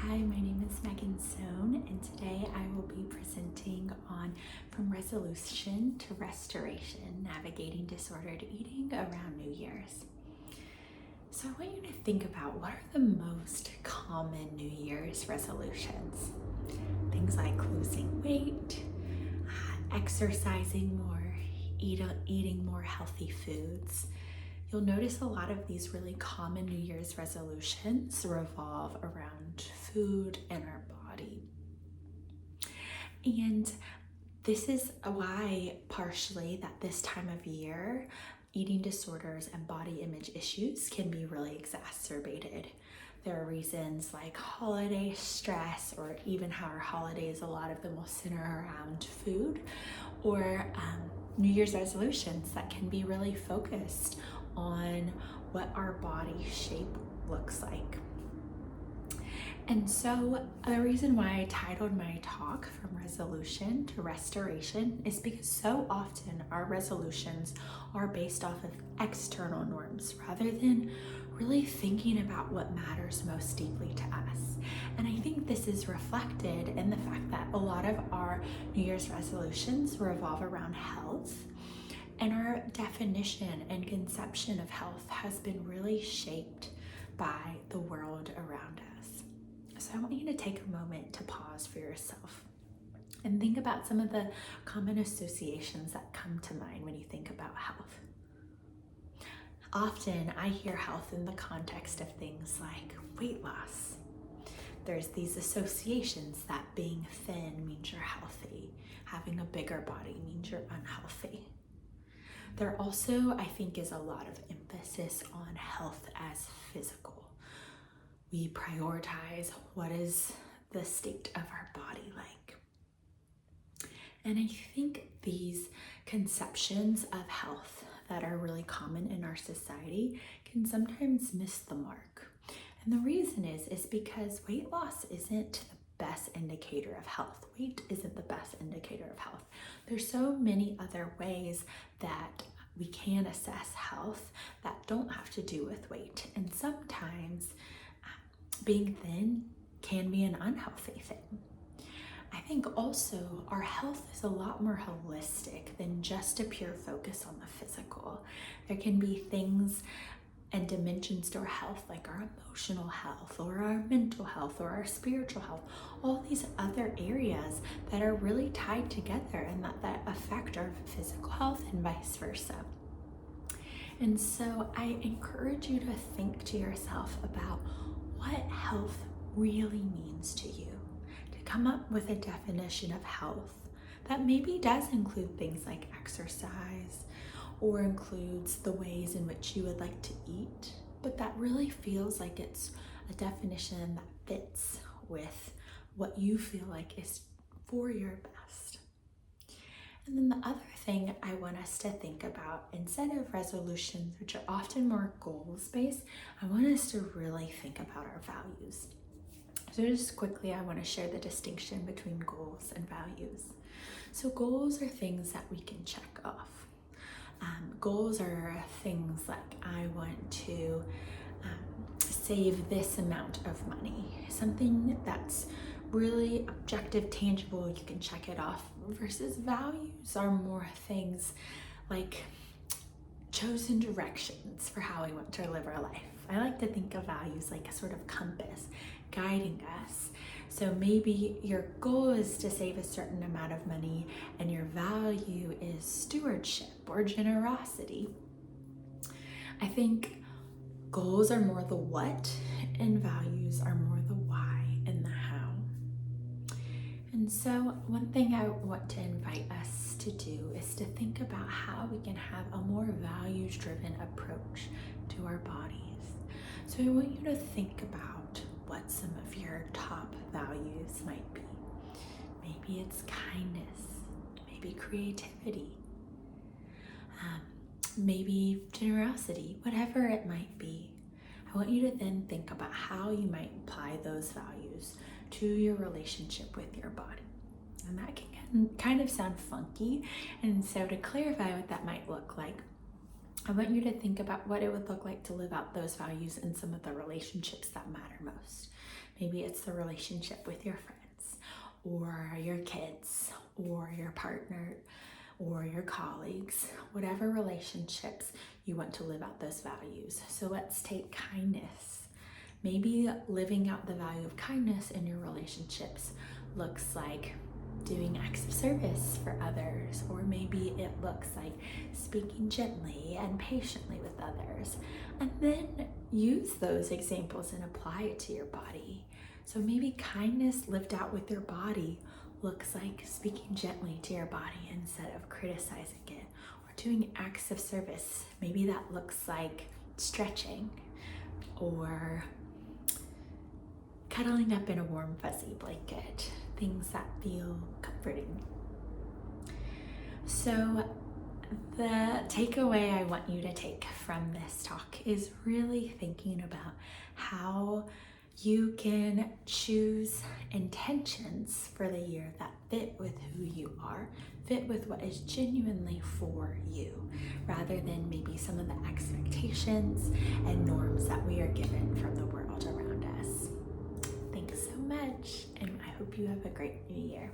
Hi, my name is Megan Sohn, and today I will be presenting on From Resolution to Restoration, Navigating Disordered Eating Around New Year's. So I want you to think about what are the most common New Year's resolutions? Things like losing weight, exercising more, eating more healthy foods. You'll notice a lot of these really common New Year's resolutions revolve around food and our body. And this is why, partially, that this time of year, eating disorders and body image issues can be really exacerbated. There are reasons like holiday stress, or even how our holidays, a lot of them will center around food, or New Year's resolutions that can be really focused on what our body shape looks like. And so the reason why I titled my talk From Resolution to Restoration is because so often our resolutions are based off of external norms rather than really thinking about what matters most deeply to us. And I think this is reflected in the fact that a lot of our New Year's resolutions revolve around health. And our definition and conception of health has been really shaped by the world around us. So I want you to take a moment to pause for yourself and think about some of the common associations that come to mind when you think about health. Often I hear health in the context of things like weight loss. There's these associations that being thin means you're healthy, having a bigger body means you're unhealthy. There also, I think, is a lot of emphasis on health as physical. We prioritize what is the state of our body like. And I think these conceptions of health that are really common in our society can sometimes miss the mark. And the reason is because weight loss isn't the best indicator of health. Weight isn't the best indicator of health. There's so many other ways that we can assess health that don't have to do with weight. And sometimes being thin can be an unhealthy thing. I think also our health is a lot more holistic than just a pure focus on the physical. There can be things and dimensions to our health, like our emotional health or our mental health or our spiritual health, all these other areas that are really tied together and that affect our physical health and vice versa. And so I encourage you to think to yourself about what health really means to you, to come up with a definition of health that maybe does include things like exercise, or includes the ways in which you would like to eat, but that really feels like it's a definition that fits with what you feel like is for your best. And then the other thing I want us to think about, instead of resolutions, which are often more goals-based, I want us to really think about our values. So just quickly, I want to share the distinction between goals and values. So goals are things that we can check off. Goals are things like, I want to save this amount of money, something that's really objective, tangible, you can check it off, versus values are more things like chosen directions for how we want to live our life. I like to think of values like a sort of compass guiding us. So maybe your goal is to save a certain amount of money and your value is stewardship or generosity. I think goals are more the what and values are more the why and the how. And so one thing I want to invite us to do is to think about how we can have a more values-driven approach to our bodies. So I want you to think about what some of your top values might be. Maybe it's kindness, maybe creativity, maybe generosity, whatever it might be. I want you to then think about how you might apply those values to your relationship with your body. And that can kind of sound funky. And so to clarify what that might look like, I want you to think about what it would look like to live out those values in some of the relationships that matter most. Maybe it's the relationship with your friends or your kids or your partner or your colleagues, whatever relationships you want to live out those values. So let's take kindness. Maybe living out the value of kindness in your relationships looks like doing acts of service for others, or maybe it looks like speaking gently and patiently with others. And then use those examples and apply it to your body. So maybe kindness lived out with your body looks like speaking gently to your body instead of criticizing it, or doing acts of service. Maybe that looks like stretching or cuddling up in a warm fuzzy blanket, things that feel comforting. So the takeaway I want you to take from this talk is really thinking about how you can choose intentions for the year that fit with who you are, fit with what is genuinely for you, rather than maybe some of the expectations and norms that we are given from the world around us. Thanks so much, and I hope you have a great new year.